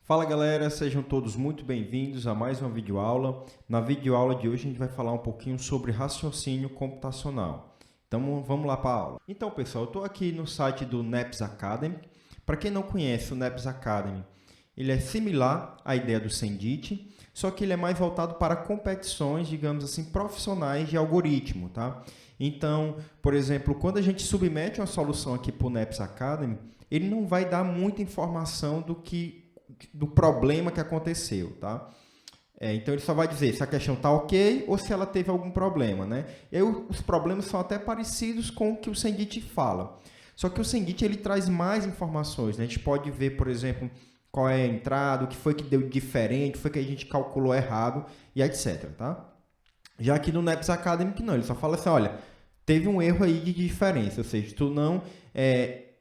Fala galera, sejam todos muito bem-vindos a mais uma videoaula. Na videoaula de hoje a gente vai falar um pouquinho sobre raciocínio computacional. Então vamos lá para a aula. Então pessoal, eu estou aqui no site do NEPS Academy. Para quem não conhece o NEPS Academy, ele é similar à ideia do Cendit, só que ele é mais voltado para competições, digamos assim, profissionais de algoritmo, tá? Então, por exemplo, quando a gente submete uma solução aqui para o NEPS Academy, ele não vai dar muita informação do problema que aconteceu, tá? Então, ele só vai dizer se a questão está ok ou se ela teve algum problema, né? Os problemas são até parecidos com o que o Cendit fala. Só que o Cendit ele traz mais informações, né? A gente pode ver, por exemplo, qual é a entrada, o que foi que deu diferente, o que foi que a gente calculou errado e etc, tá? Já aqui no NEPS Academic não, ele só fala assim, olha, teve um erro aí de diferença, ou seja,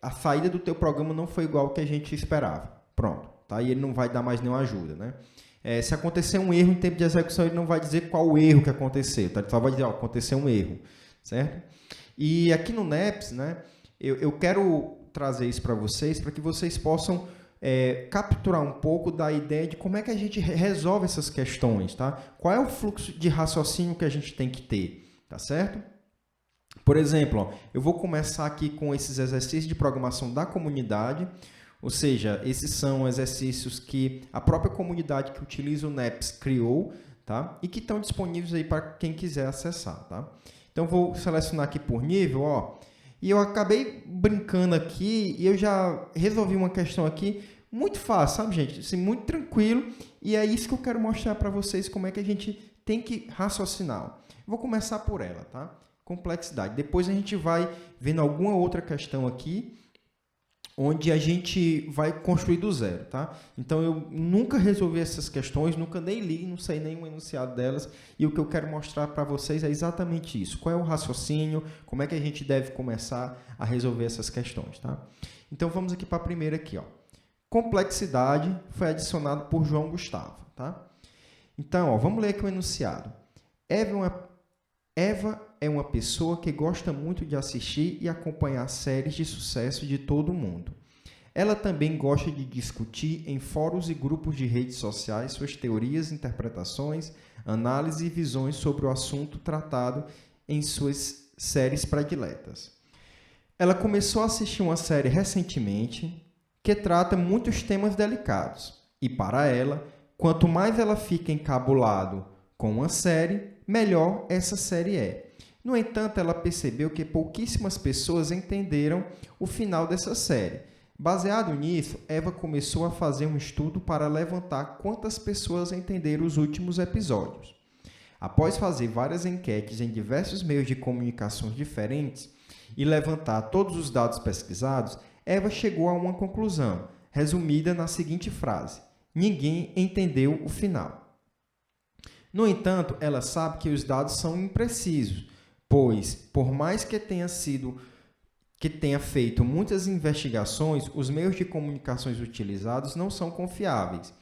a saída do teu programa não foi igual ao que a gente esperava. Pronto, tá? E ele não vai dar mais nenhuma ajuda, né? Se acontecer um erro em tempo de execução, ele não vai dizer qual o erro que aconteceu, tá? Ele só vai dizer, ó, aconteceu um erro, certo? E aqui no NEPS, né, eu quero trazer isso para que vocês possam capturar um pouco da ideia de como é que a gente resolve essas questões, tá? Qual é o fluxo de raciocínio que a gente tem que ter, tá certo? Por exemplo, ó, eu vou começar aqui com esses exercícios de programação da comunidade, ou seja, esses são exercícios que a própria comunidade que utiliza o NEPS criou, tá? E que estão disponíveis aí para quem quiser acessar, tá? Então, vou selecionar aqui por nível, ó, e eu acabei brincando aqui e eu já resolvi uma questão aqui muito fácil, sabe, gente? Assim, muito tranquilo, e é isso que eu quero mostrar para vocês como é que a gente tem que raciocinar. Vou começar por ela, tá? Complexidade. Depois a gente vai vendo alguma outra questão aqui, onde a gente vai construir do zero, tá? Então, eu nunca resolvi essas questões, nunca nem li, não sei nenhum enunciado delas, e o que eu quero mostrar para vocês é exatamente isso. Qual é o raciocínio, como é que a gente deve começar a resolver essas questões, tá? Então, vamos aqui para a primeira aqui, ó. Complexidade foi adicionado por João Gustavo, tá? Então, ó, vamos ler aqui o enunciado. Eva é uma pessoa que gosta muito de assistir e acompanhar séries de sucesso de todo mundo. Ela também gosta de discutir em fóruns e grupos de redes sociais suas teorias, interpretações, análises e visões sobre o assunto tratado em suas séries prediletas. Ela começou a assistir uma série recentemente que trata muitos temas delicados. E para ela, quanto mais ela fica encabulado com uma série, melhor essa série é. No entanto, ela percebeu que pouquíssimas pessoas entenderam o final dessa série. Baseado nisso, Eva começou a fazer um estudo para levantar quantas pessoas entenderam os últimos episódios. Após fazer várias enquetes em diversos meios de comunicações diferentes e levantar todos os dados pesquisados, Eva chegou a uma conclusão, resumida na seguinte frase: ninguém entendeu o final. No entanto, ela sabe que os dados são imprecisos, pois, por mais que tenha feito muitas investigações, os meios de comunicações utilizados não são confiáveis.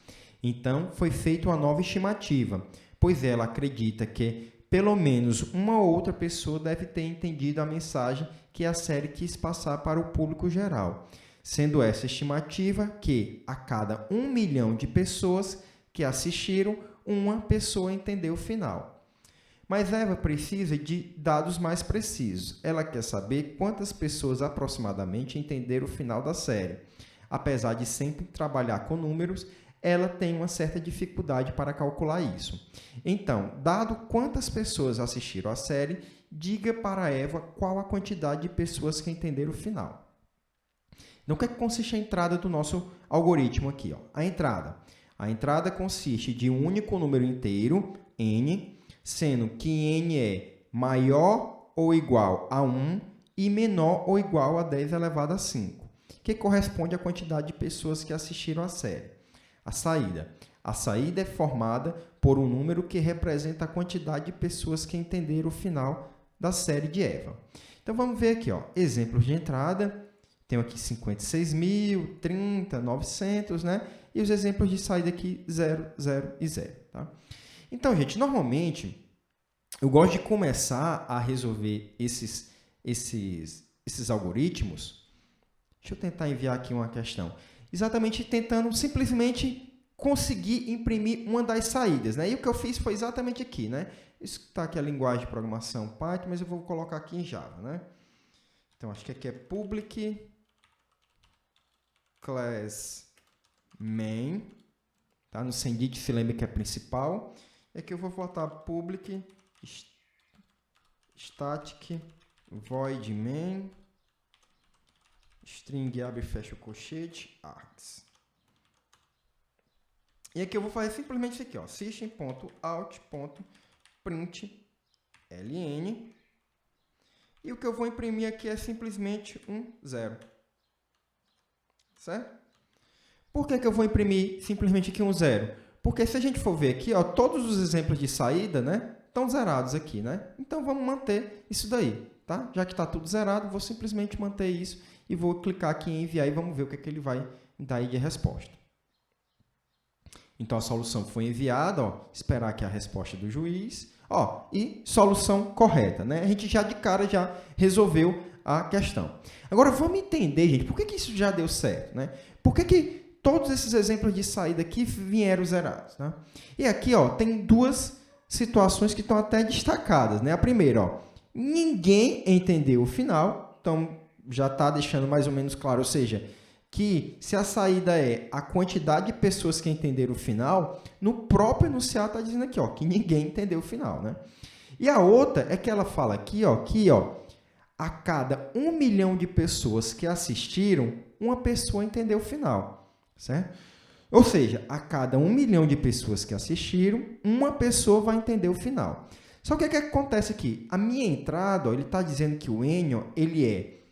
Então, foi feita uma nova estimativa, pois ela acredita que pelo menos uma ou outra pessoa deve ter entendido a mensagem que a série quis passar para o público geral, sendo essa estimativa que, a cada 1 milhão de pessoas que assistiram, uma pessoa entendeu o final. Mas Eva precisa de dados mais precisos. Ela quer saber quantas pessoas aproximadamente entenderam o final da série. Apesar de sempre trabalhar com números, ela tem uma certa dificuldade para calcular isso. Então, dado quantas pessoas assistiram a série, diga para Eva qual a quantidade de pessoas que entenderam o final. Então, o que é que consiste a entrada do nosso algoritmo aqui? Ó? A entrada consiste de um único número inteiro, n, sendo que n é maior ou igual a 1 e menor ou igual a 10 elevado a 5, que corresponde à quantidade de pessoas que assistiram a série. A saída é formada por um número que representa a quantidade de pessoas que entenderam o final da série de Eva. Então, vamos ver aqui, ó, exemplos de entrada. Tenho aqui 56.000, 30, 900, né? E os exemplos de saída aqui, 0, 0 e 0. Tá? Então, gente, normalmente, eu gosto de começar a resolver esses algoritmos. Deixa eu tentar enviar aqui uma questão. Exatamente tentando simplesmente conseguir imprimir uma das saídas, né? E o que eu fiz foi exatamente aqui, né? Isso está aqui a linguagem de programação Python, mas eu vou colocar aqui em Java, né? Então, acho que aqui é public class main, tá? No sendit se lembra que é principal. E aqui eu vou botar public static void main string abre e fecha o colchete args. E aqui eu vou fazer simplesmente isso aqui, ó, system.out.println. E o que eu vou imprimir aqui é simplesmente um 0. Certo? Por que eu vou imprimir simplesmente aqui um 0? Porque se a gente for ver aqui, ó, todos os exemplos de saída, né, estão zerados aqui, né? Então vamos manter isso daí, tá? Já que está tudo zerado, vou simplesmente manter isso e vou clicar aqui em enviar e vamos ver o que é que ele vai dar aí de resposta. Então a solução foi enviada, ó, esperar aqui a resposta do juiz, ó, e solução correta, né? A gente já de cara já resolveu a questão. Agora vamos entender, gente, por que isso já deu certo, né? Por que todos esses exemplos de saída aqui vieram zerados, né? E aqui, ó, tem duas situações que estão até destacadas, né? A primeira, ó, ninguém entendeu o final, então já está deixando mais ou menos claro, ou seja, que se a saída é a quantidade de pessoas que entenderam o final, no próprio enunciado está dizendo aqui, ó, que ninguém entendeu o final, né? E a outra é que ela fala aqui, ó, a cada 1 milhão de pessoas que assistiram, uma pessoa entendeu o final, certo? Ou seja, a cada 1 milhão de pessoas que assistiram, uma pessoa vai entender o final. Só que o que acontece aqui? A minha entrada, ó, ele está dizendo que o n, ó, ele é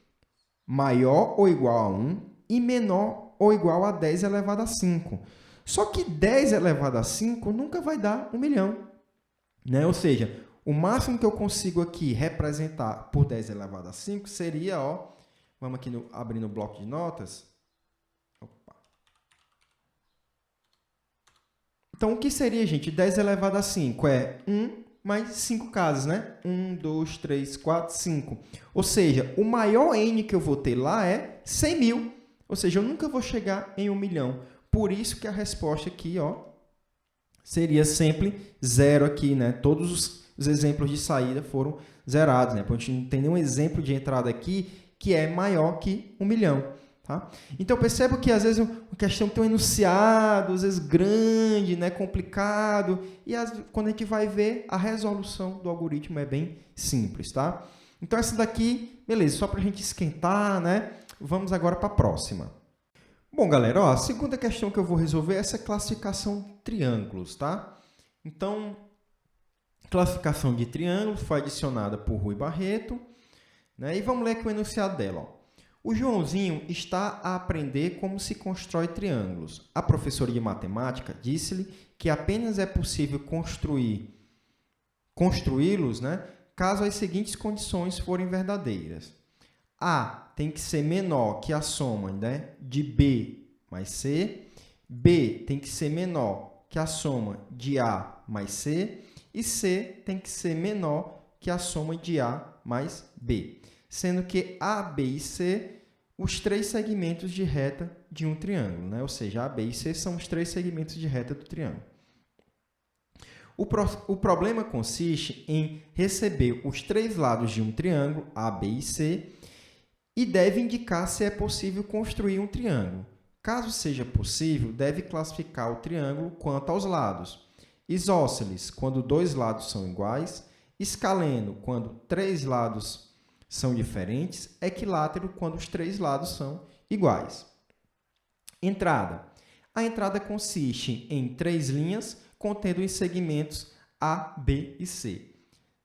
maior ou igual a 1 e menor ou igual a 10 elevado a 5. Só que 10 elevado a 5 nunca vai dar 1 milhão. Né? Ou seja, o máximo que eu consigo aqui representar por 10 elevado a 5 seria, ó, vamos aqui abrir no bloco de notas. Opa. Então, o que seria, gente? 10 elevado a 5 é 1 mais 5 casas, né? 1, 2, 3, 4, 5. Ou seja, o maior n que eu vou ter lá é 100 mil. Ou seja, eu nunca vou chegar em 1 milhão. Por isso que a resposta aqui, ó, seria sempre 0 aqui, né? Todos os exemplos de saída foram zerados, né? Porque a gente não tem nenhum exemplo de entrada aqui que é maior que 1 milhão. Tá? Então, perceba que, às vezes, uma questão tem um enunciado, às vezes grande, né? Complicado, e quando a gente vai ver, a resolução do algoritmo é bem simples. Tá? Então, essa daqui, beleza, só para a gente esquentar, né? Vamos agora para a próxima. Bom, galera, ó, a segunda questão que eu vou resolver é essa classificação de triângulos, tá? Então, classificação de triângulos foi adicionada por Rui Barreto, né? E vamos ler aqui o enunciado dela. Ó. O Joãozinho está a aprender como se constrói triângulos. A professora de matemática disse-lhe que apenas é possível construí-los, né, caso as seguintes condições forem verdadeiras. A tem que ser menor que a soma, né, de B mais C. B tem que ser menor que a soma de A mais C. E C tem que ser menor que a soma de A mais B. Sendo que A, B e C, os 3 segmentos de reta de um triângulo, né? Ou seja, A, B e C são os 3 segmentos de reta do triângulo. O problema consiste em receber os 3 lados de um triângulo, A, B e C, e deve indicar se é possível construir um triângulo. Caso seja possível, deve classificar o triângulo quanto aos lados. Isósceles, quando 2 lados são iguais. Escaleno, quando 3 lados são diferentes. Equilátero, quando os 3 lados são iguais. Entrada. A entrada consiste em 3 linhas contendo os segmentos A, B e C.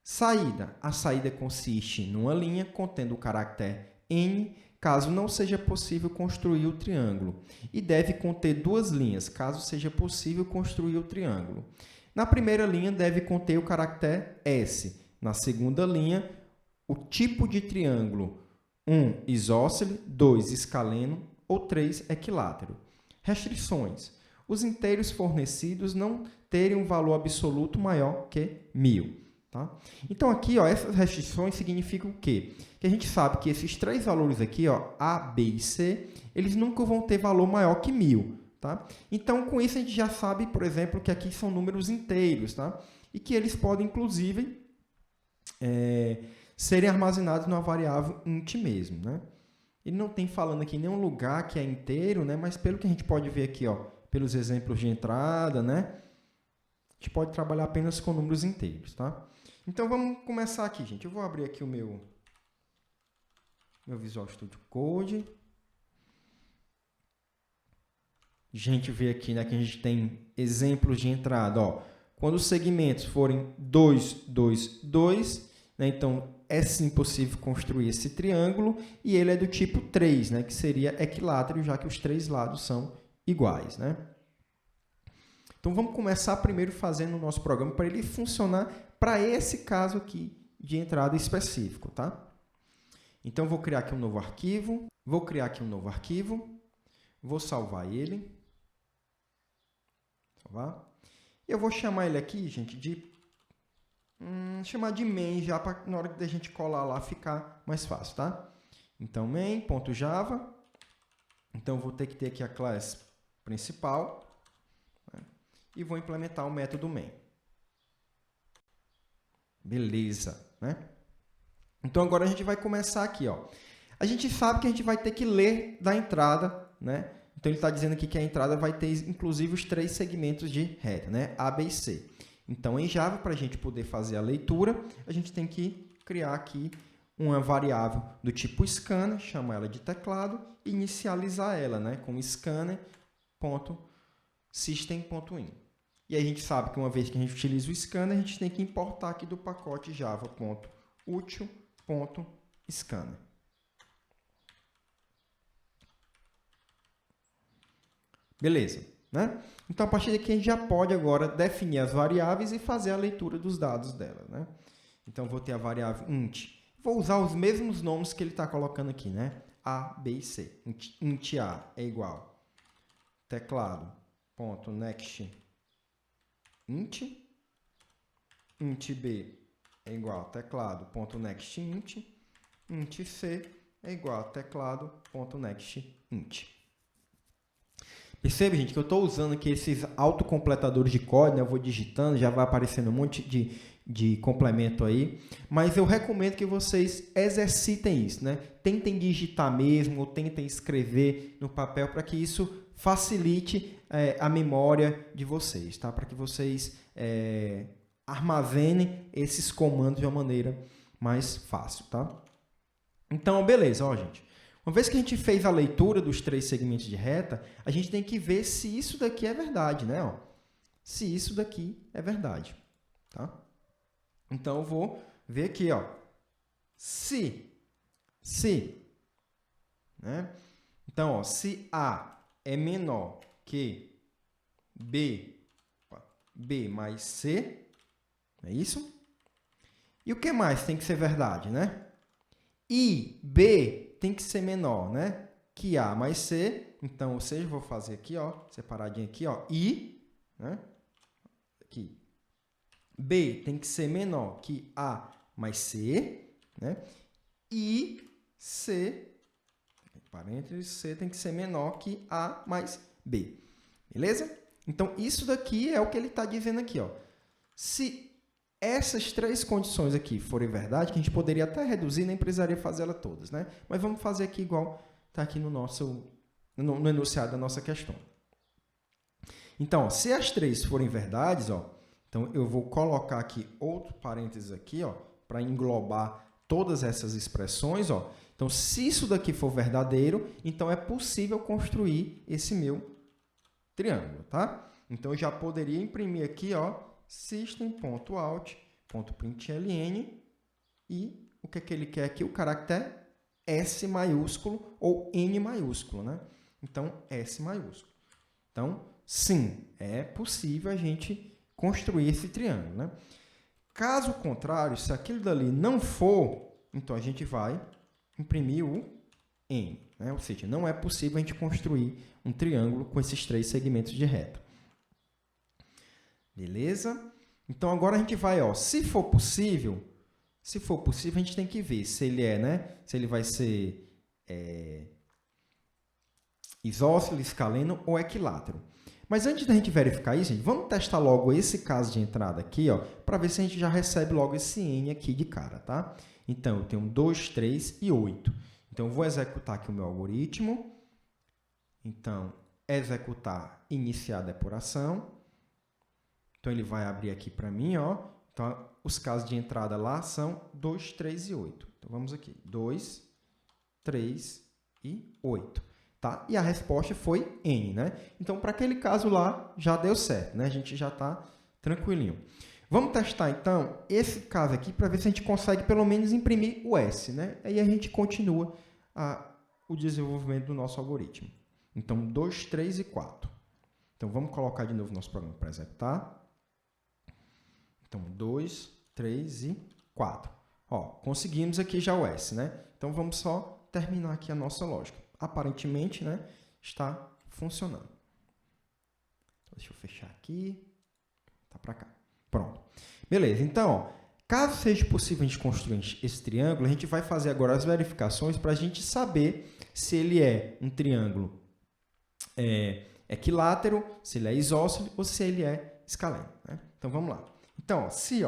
Saída. A saída consiste numa linha contendo o caractere N, caso não seja possível construir o triângulo, e deve conter 2 linhas, caso seja possível construir o triângulo. Na primeira linha, deve conter o caractere S. Na segunda linha, o tipo de triângulo 1, isósceles, 2, escaleno ou 3, equilátero. Restrições. Os inteiros fornecidos não terem um valor absoluto maior que 1000. Tá? Então, aqui, ó, essas restrições significam o quê? Que a gente sabe que esses 3 valores aqui, ó, A, B e C, eles nunca vão ter valor maior que 1000. tá? Então, com isso, a gente já sabe, por exemplo, que aqui são números inteiros, tá? E que eles podem, inclusive, serem armazenados numa variável int mesmo, né? Ele não tem falando aqui em nenhum lugar que é inteiro, né? Mas pelo que a gente pode ver aqui, ó, pelos exemplos de entrada, né? A gente pode trabalhar apenas com números inteiros, tá? Então, vamos começar aqui, gente. Eu vou abrir aqui o meu Visual Studio Code. A gente vê aqui, né, que a gente tem exemplos de entrada, ó. Quando os segmentos forem 2, 2, 2, né, então é sim possível construir esse triângulo e ele é do tipo 3, né, que seria equilátero, já que os três lados são iguais, né? Então, vamos começar primeiro fazendo o nosso programa para ele funcionar para esse caso aqui de entrada específico, tá? Então, vou criar aqui um novo arquivo, vou salvar ele, eu vou chamar ele aqui, gente, de chamar de main já para na hora da gente colar lá ficar mais fácil, tá? Então, main.java, então vou ter que ter aqui a classe principal, né? E vou implementar o método main. Beleza, né? Então, agora a gente vai começar aqui, ó. A gente sabe que a gente vai ter que ler da entrada, né? Então, ele está dizendo aqui que a entrada vai ter, inclusive, os 3 segmentos de reta, né? A, B e C. Então, em Java, para a gente poder fazer a leitura, a gente tem que criar aqui uma variável do tipo scanner, chamar ela de teclado e inicializar ela, né? Com scanner.system.in. E a gente sabe que uma vez que a gente utiliza o scanner, a gente tem que importar aqui do pacote java.util.scanner. Beleza, né? Então, a partir daqui, a gente já pode agora definir as variáveis e fazer a leitura dos dados dela, né? Então, vou ter a variável int. Vou usar os mesmos nomes que ele está colocando aqui, né? A, B e C. Int A é igual teclado.next int. Int B é igual teclado.next int. Int C é igual teclado.next int. Percebe, gente, que eu estou usando aqui esses autocompletadores de código, né? Eu vou digitando, já vai aparecendo um monte de complemento aí, mas eu recomendo que vocês exercitem isso, né? Tentem digitar mesmo, ou tentem escrever no papel para que isso facilite a memória de vocês, tá? Para que vocês armazenem esses comandos de uma maneira mais fácil, tá? Então, beleza, ó, gente. Uma vez que a gente fez a leitura dos 3 segmentos de reta, a gente tem que ver se isso daqui é verdade, né? Ó, se isso daqui é verdade, tá? Então, eu vou ver aqui, ó. Se, né? Então, ó, se A é menor que B mais C, é isso? E o que mais tem que ser verdade, né? E B tem que ser menor, né? Que A mais C. Então, ou seja, vou fazer aqui, ó, separadinho aqui, ó, I, né? Aqui. B tem que ser menor que A mais C, né? E C, parênteses, C tem que ser menor que A mais B. Beleza? Então, isso daqui é o que ele está dizendo aqui, ó. Se essas 3 condições aqui forem verdade, que a gente poderia até reduzir, nem precisaria fazer elas todas, né? Mas vamos fazer aqui igual está aqui no enunciado da nossa questão. Então, ó, se as 3 forem verdades, ó, então eu vou colocar aqui outro parênteses aqui, ó, para englobar todas essas expressões, ó. Então, se isso daqui for verdadeiro, então é possível construir esse meu triângulo, tá? Então, eu já poderia imprimir aqui, ó, system.out.println e o que é que ele quer aqui? O caractere S maiúsculo ou N maiúsculo, né? Então, S maiúsculo. Então, sim, é possível a gente construir esse triângulo, né? Caso contrário, se aquilo dali não for, então a gente vai imprimir o N, né? Ou seja, não é possível a gente construir um triângulo com esses 3 segmentos de reta. Beleza? Então, agora a gente vai, ó, se for possível, a gente tem que ver se ele é, né? Se ele vai ser isósceles, escaleno ou equilátero. Mas antes da gente verificar isso, gente, vamos testar logo esse caso de entrada aqui, para ver se a gente já recebe logo esse N aqui de cara, tá? Então, eu tenho 2, 3 e 8. Então, eu vou executar aqui o meu algoritmo. Então, executar, iniciar a depuração. Então, ele vai abrir aqui para mim, ó. Então, os casos de entrada lá são 2, 3 e 8. Então, vamos aqui. 2, 3 e 8. Tá? E a resposta foi N, né? Então, para aquele caso lá, já deu certo, né? A gente já está tranquilinho. Vamos testar, então, esse caso aqui para ver se a gente consegue, pelo menos, imprimir o S, né? Aí a gente continua o desenvolvimento do nosso algoritmo. Então, 2, 3 e 4. Então, vamos colocar de novo o nosso programa para executar. Então, 2, 3 e 4. Ó, conseguimos aqui já o S, né? Então, vamos só terminar aqui a nossa lógica. Aparentemente, né, está funcionando. Deixa eu fechar aqui. Tá para cá. Pronto. Beleza. Então, ó, caso seja possível a gente construir esse triângulo, a gente vai fazer agora as verificações para a gente saber se ele é um triângulo equilátero, se ele é isósceles ou se ele é escaleno, né? Então, vamos lá. Então, ó, se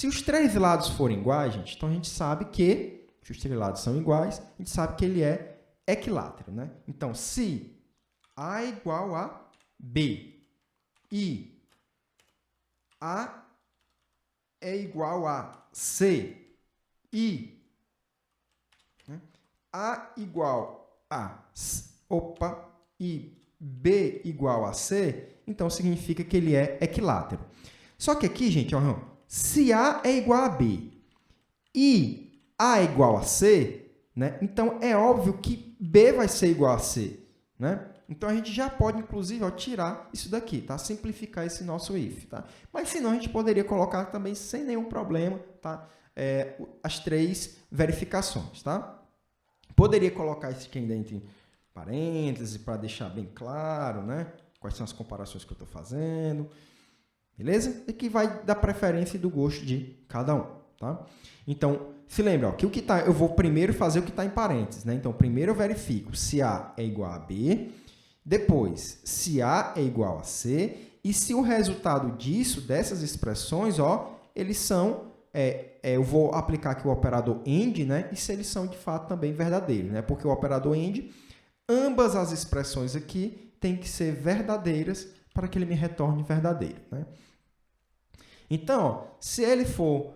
os três lados forem iguais, gente, então a gente sabe que, se os três lados são iguais, a gente sabe que ele é equilátero, né? Então, se A é igual a B e A é igual a C e A igual a e B igual a C, então significa que ele é equilátero. Só que aqui, gente, ó, se A é igual a B e A é igual a C, né? Então, é óbvio que B vai ser igual a C, né? Então, a gente já pode, inclusive, ó, tirar isso daqui, tá? Simplificar esse nosso if, tá? Mas, senão, a gente poderia colocar também, sem nenhum problema, tá? As três verificações, tá? Poderia colocar isso aqui ainda entre parênteses para deixar bem claro, né? Quais são as comparações que eu estou fazendo, beleza? E que vai dar preferência e do gosto de cada um, tá? Então, se lembra, ó, que o que tá, eu vou primeiro fazer o que está em parênteses, né? Então, primeiro eu verifico se A é igual a B, depois, se A é igual a C, e se o resultado disso, dessas expressões, ó, eles são, eu vou aplicar aqui o operador AND, né? E se eles são, de fato, também verdadeiros, né? Porque o operador AND, ambas as expressões aqui têm que ser verdadeiras para que ele me retorne verdadeiro, né? Então, ó, se ele for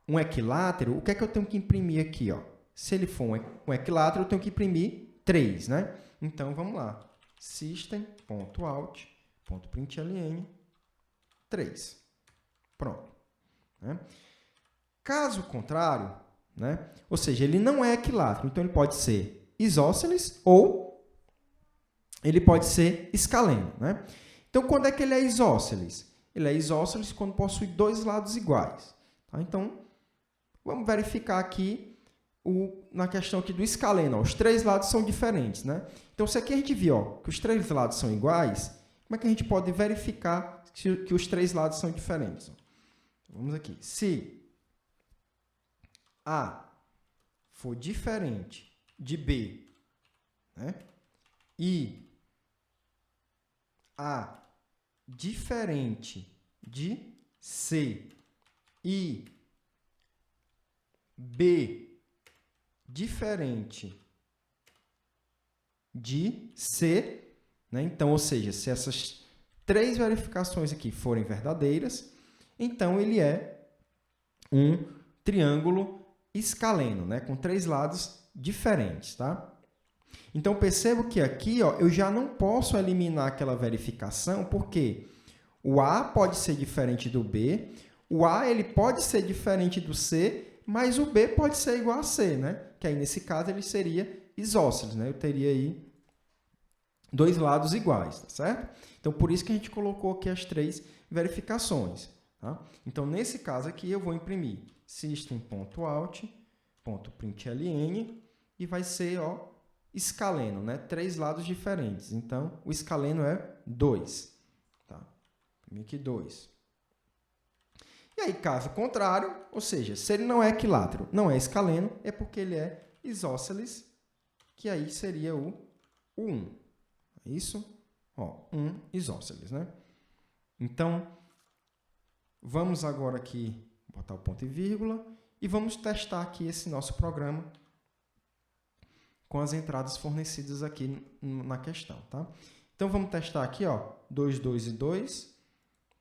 um equilátero, o que é que eu tenho que imprimir aqui? Ó? Se ele for um equilátero, eu tenho que imprimir 3, né? Então, vamos lá. System.out.println 3. Pronto. Né? Caso contrário, né? Ou seja, ele não é equilátero, então ele pode ser isósceles ou ele pode ser escaleno, né? Então, quando é que ele é isósceles? Ele é isósceles quando possui dois lados iguais. Tá? Então, vamos verificar aqui na questão aqui do escaleno. Ó, os três lados são diferentes, né? Então, se aqui a gente viu, ó, que os três lados são iguais, como é que a gente pode verificar que os três lados são diferentes? Vamos aqui. Se A for diferente de B, né? E A diferente de C e B diferente de C, né? Então, ou seja, se essas três verificações aqui forem verdadeiras, então ele é um triângulo escaleno, né? Com três lados diferentes, tá? Então, percebo que aqui, ó, eu já não posso eliminar aquela verificação, porque o A pode ser diferente do B, o A ele pode ser diferente do C, mas o B pode ser igual a C, né? Que aí, nesse caso, ele seria isósceles, né? Eu teria aí dois lados iguais, tá certo? Então, por isso que a gente colocou aqui as três verificações. Tá? Então, nesse caso aqui, eu vou imprimir system.out.println e vai ser, ó, escaleno, né? Três lados diferentes. Então, o escaleno é 2. Tá? Imprimi aqui 2. E aí, caso contrário, ou seja, se ele não é equilátero, não é escaleno, é porque ele é isósceles, que aí seria o o 1. É isso? Ó, 1 isósceles, né? Então, vamos agora aqui botar o ponto e vírgula e vamos testar aqui esse nosso programa com as entradas fornecidas aqui na questão, tá? Então, vamos testar aqui, ó, 2, 2 e 2.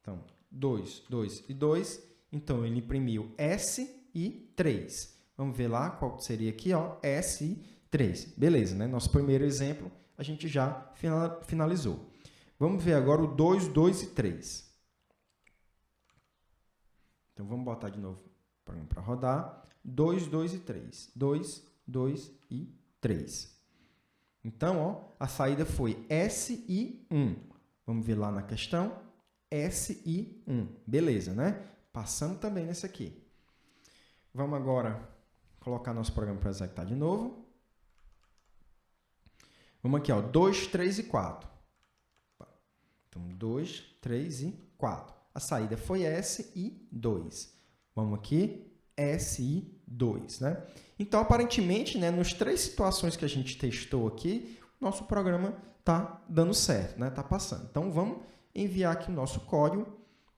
Então, 2, 2 e 2. Então, ele imprimiu S e 3. Vamos ver lá qual seria aqui, ó, S e 3. Beleza, né? Nosso primeiro exemplo a gente já finalizou. Vamos ver agora o 2, 2 e 3. Então, vamos botar de novo o programa para rodar. 2, 2 e 3. 2, 2 e 3. Então, ó, a saída foi S e 1. Vamos ver lá na questão. S e 1. Beleza, né? Passamos também nesse aqui. Vamos agora colocar nosso programa para executar de novo. Vamos aqui, ó, 2, 3 e 4. Então, 2, 3 e 4. A saída foi S e 2. Vamos aqui, S e 2, né? Então, aparentemente, né, nas 3 situações que a gente testou aqui, nosso programa está dando certo, né? Está passando. Então, vamos enviar aqui o nosso código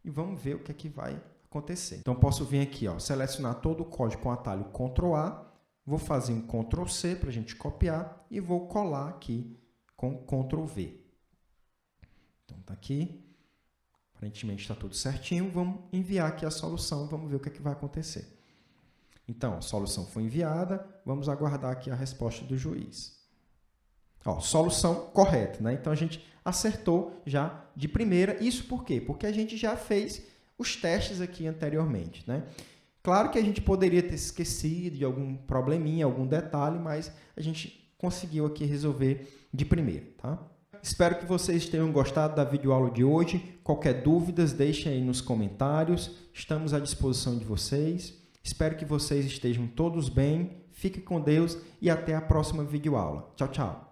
e vamos ver o que é que vai acontecer. Então, posso vir aqui, ó, selecionar todo o código com o atalho Ctrl A, vou fazer um Ctrl C para a gente copiar e vou colar aqui com Ctrl V. Então, está aqui. Aparentemente está tudo certinho. Vamos enviar aqui a solução, vamos ver o que é que vai acontecer. Então, a solução foi enviada, vamos aguardar aqui a resposta do juiz. Ó, solução correta, né? Então, a gente acertou já de primeira. Isso por quê? Porque a gente já fez os testes aqui anteriormente, né? Claro que a gente poderia ter esquecido de algum probleminha, algum detalhe, mas a gente conseguiu aqui resolver de primeira, tá? Espero que vocês tenham gostado da videoaula de hoje. Qualquer dúvidas, deixem aí nos comentários. Estamos à disposição de vocês. Espero que vocês estejam todos bem. Fiquem com Deus e até a próxima videoaula. Tchau, tchau.